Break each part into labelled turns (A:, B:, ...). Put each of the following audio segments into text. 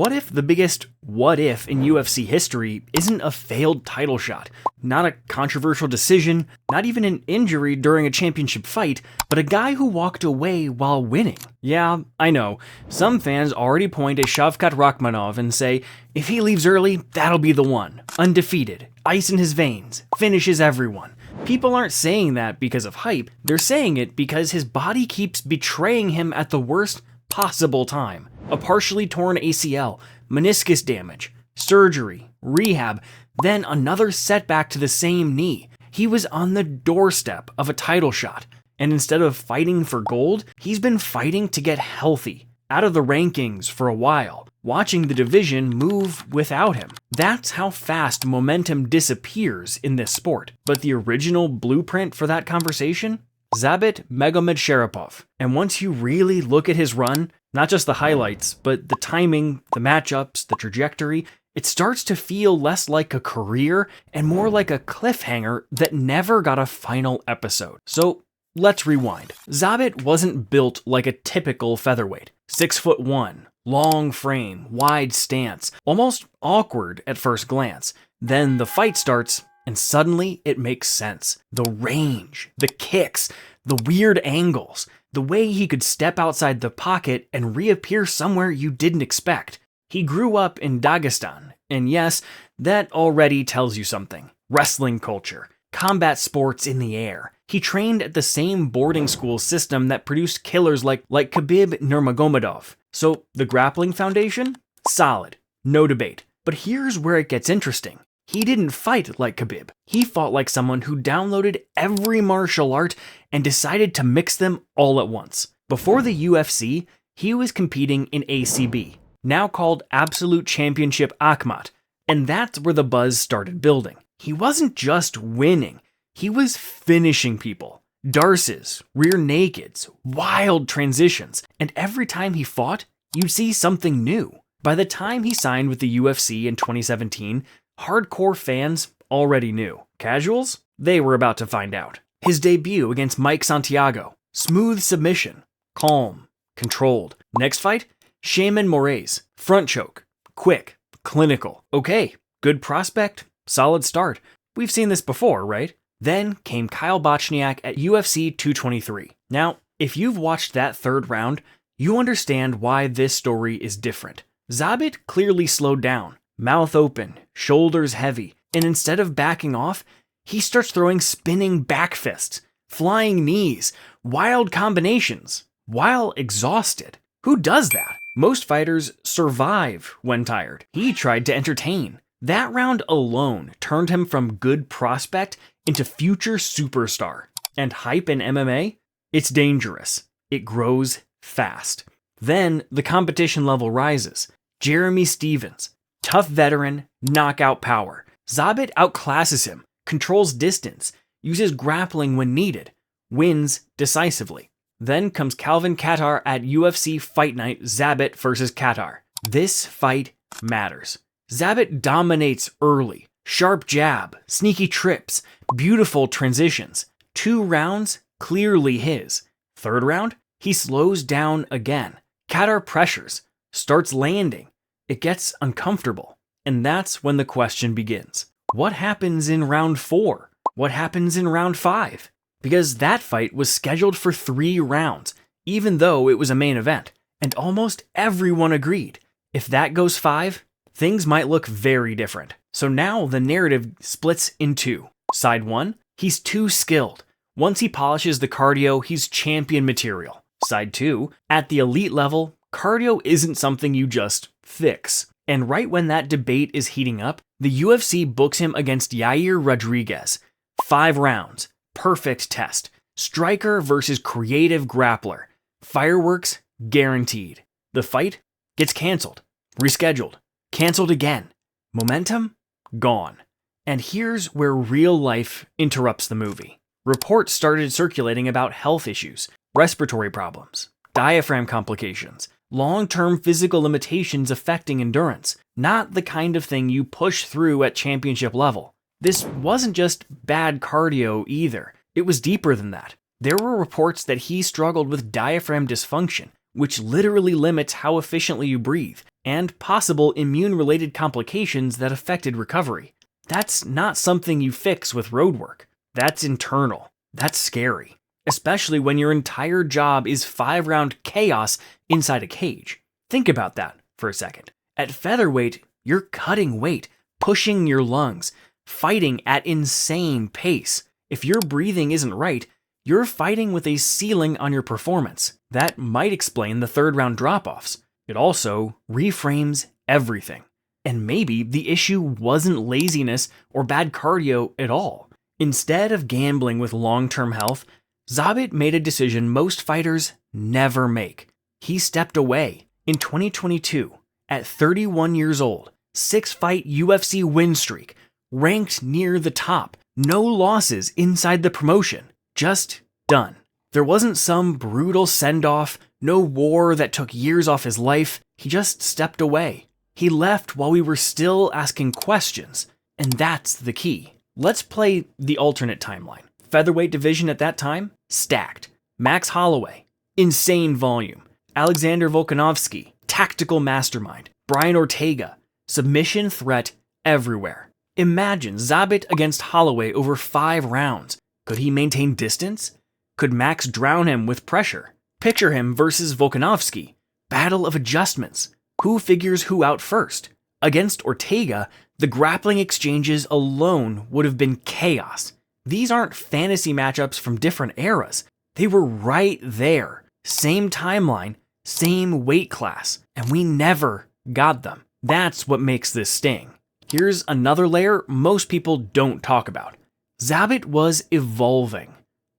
A: What if the biggest what if in UFC history isn't a failed title shot, not a controversial decision, not even an injury during a championship fight, but a guy who walked away while winning? Yeah, I know, some fans already point at Shavkat Rakhmonov and say, if he leaves early, that'll be the one. Undefeated, ice in his veins, finishes everyone. People aren't saying that because of hype, they're saying it because his body keeps betraying him at the worst possible time. A partially torn ACL, meniscus damage, surgery, rehab, then another setback to the same knee. He was on the doorstep of a title shot, and instead of fighting for gold, he's been fighting to get healthy, out of the rankings for a while, watching the division move without him. That's how fast momentum disappears in this sport. But the original blueprint for that conversation? Zabit Magomedsharipov. And once you really look at his run, not just the highlights, but the timing, the matchups, the trajectory, it starts to feel less like a career and more like a cliffhanger that never got a final episode. So let's rewind. Zabit wasn't built like a typical featherweight. 6'1", long frame, wide stance, almost awkward at first glance. Then the fight starts, and suddenly it makes sense. The range, the kicks, the weird angles, the way he could step outside the pocket and reappear somewhere you didn't expect. He grew up in Dagestan, and yes, that already tells you something. Wrestling culture, combat sports in the air. He trained at the same boarding school system that produced killers like Khabib Nurmagomedov. So the grappling foundation? Solid, no debate. But here's where it gets interesting. He didn't fight like Khabib. He fought like someone who downloaded every martial art and decided to mix them all at once. Before the UFC, he was competing in ACB, now called Absolute Championship Akhmat, and that's where the buzz started building. He wasn't just winning, he was finishing people. Darces, rear nakeds, wild transitions, and every time he fought, you'd see something new. By the time he signed with the UFC in 2017, hardcore fans already knew. Casuals? They were about to find out. His debut against Mike Santiago. Smooth submission. Calm. Controlled. Next fight? Shaman Moraes. Front choke. Quick. Clinical. Okay. Good prospect. Solid start. We've seen this before, right? Then came Kyle Bochniak at UFC 223. Now, if you've watched that third round, you understand why this story is different. Zabit clearly slowed down. Mouth open, shoulders heavy, and instead of backing off, he starts throwing spinning back fists, flying knees, wild combinations, while exhausted. Who does that? Most fighters survive when tired. He tried to entertain. That round alone turned him from good prospect into future superstar. And hype in MMA? It's dangerous. It grows fast. Then the competition level rises. Jeremy Stevens. Tough veteran, knockout power. Zabit outclasses him, controls distance, uses grappling when needed, wins decisively. Then comes Calvin Kattar at UFC Fight Night Zabit vs. Kattar. This fight matters. Zabit dominates early. Sharp jab, sneaky trips, beautiful transitions. 2 rounds, clearly his. Third round, he slows down again. Kattar pressures, starts landing. It gets uncomfortable, and that's when the question begins. What happens in round 4? What happens in round 5? Because that fight was scheduled for 3 rounds, even though it was a main event, and almost everyone agreed. If that goes 5, things might look very different. So now the narrative splits in 2. Side 1, he's too skilled. Once he polishes the cardio, he's champion material. Side 2, at the elite level, cardio isn't something you just fix. And right when that debate is heating up, the UFC books him against Yair Rodriguez. 5 rounds. Perfect test. Striker versus creative grappler. Fireworks guaranteed. The fight gets canceled. Rescheduled. Canceled again. Momentum? Gone. And here's where real life interrupts the movie. Reports started circulating about health issues, respiratory problems, diaphragm complications, long-term physical limitations affecting endurance, not the kind of thing you push through at championship level. This wasn't just bad cardio either. It was deeper than that. There were reports that he struggled with diaphragm dysfunction, which literally limits how efficiently you breathe. and possible immune-related complications that affected recovery. That's not something you fix with road work. That's internal. That's scary, especially when your entire job is 5-round chaos inside a cage. Think about that for a second. At featherweight, you're cutting weight, pushing your lungs, fighting at insane pace. If your breathing isn't right, you're fighting with a ceiling on your performance. That might explain the 3rd-round drop-offs. It also reframes everything. And maybe the issue wasn't laziness or bad cardio at all. Instead of gambling with long-term health, Zabit made a decision most fighters never make. He stepped away. In 2022, at 31 years old, 6-fight UFC win streak, ranked near the top, no losses inside the promotion, just done. There wasn't some brutal send-off, no war that took years off his life. He just stepped away. He left while we were still asking questions, and that's the key. Let's play the alternate timeline. Featherweight division at that time, stacked. Max Holloway, insane volume. Alexander Volkanovski, tactical mastermind. Brian Ortega, submission threat everywhere. Imagine Zabit against Holloway over 5 rounds. Could he maintain distance? Could Max drown him with pressure? Picture him versus Volkanovski. Battle of adjustments. Who figures who out first? Against Ortega, the grappling exchanges alone would have been chaos. These aren't fantasy matchups from different eras. They were right there. Same timeline, same weight class, and we never got them. That's what makes this sting. Here's another layer most people don't talk about. Zabit was evolving.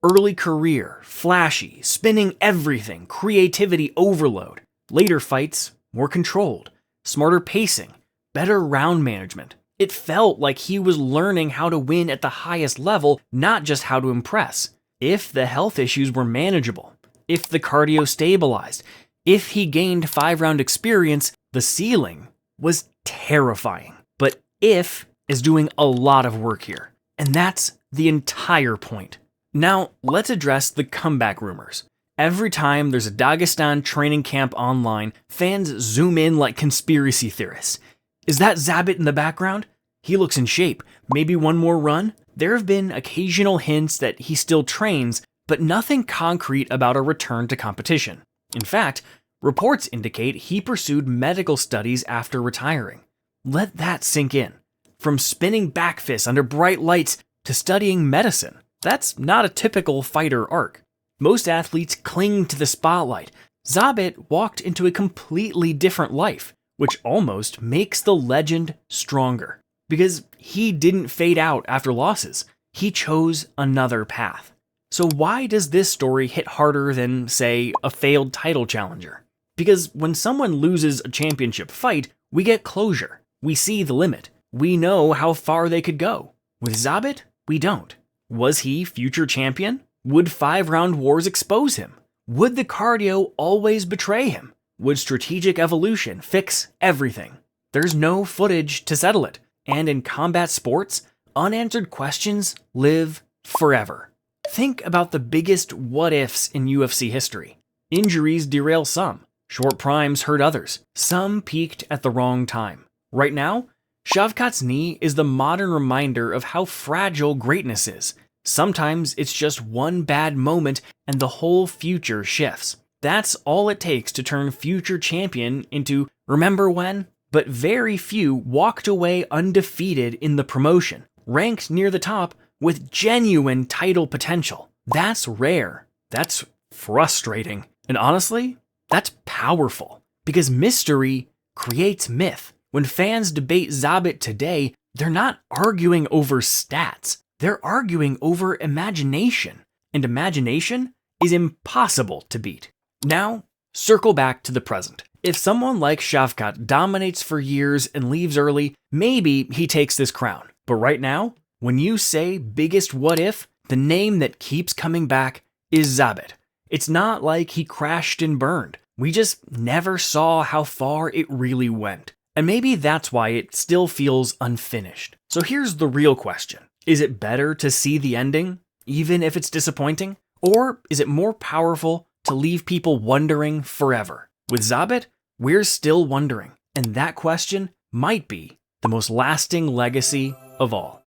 A: Early career, flashy, spinning everything, creativity overload. Later fights, more controlled, smarter pacing, better round management. It felt like he was learning how to win at the highest level, not just how to impress. If the health issues were manageable, if the cardio stabilized, if he gained 5-round experience, the ceiling was terrifying. But if is doing a lot of work here, and that's the entire point. Now, let's address the comeback rumors. Every time there's a Dagestan training camp online, fans zoom in like conspiracy theorists. Is that Zabit in the background? He looks in shape. Maybe one more run? There have been occasional hints that he still trains, but nothing concrete about a return to competition. In fact, reports indicate he pursued medical studies after retiring. Let that sink in. From spinning back fists under bright lights to studying medicine. That's not a typical fighter arc. Most athletes cling to the spotlight. Zabit walked into a completely different life, which almost makes the legend stronger. Because he didn't fade out after losses. He chose another path. So why does this story hit harder than, say, a failed title challenger? Because when someone loses a championship fight, we get closure. We see the limit. We know how far they could go. With Zabit, we don't. Was he future champion? Would 5-round wars expose him? Would the cardio always betray him? Would strategic evolution fix everything? There's no footage to settle it. And in combat sports, unanswered questions live forever. Think about the biggest what-ifs in UFC history. Injuries derail some. Short primes hurt others. Some peaked at the wrong time. Right now, Shavkat's knee is the modern reminder of how fragile greatness is. Sometimes it's just one bad moment and the whole future shifts. That's all it takes to turn future champion into remember when? But very few walked away undefeated in the promotion, ranked near the top with genuine title potential. That's rare. That's frustrating. And honestly, that's powerful. Because mystery creates myth. When fans debate Zabit today, they're not arguing over stats. They're arguing over imagination. And imagination is impossible to beat. Now, circle back to the present. If someone like Shavkat dominates for years and leaves early, maybe he takes this crown. But right now, when you say biggest what if, the name that keeps coming back is Zabit. It's not like he crashed and burned. We just never saw how far it really went. And maybe that's why it still feels unfinished. So here's the real question. Is it better to see the ending, even if it's disappointing? Or is it more powerful to leave people wondering forever? With Zabit, we're still wondering. And that question might be the most lasting legacy of all.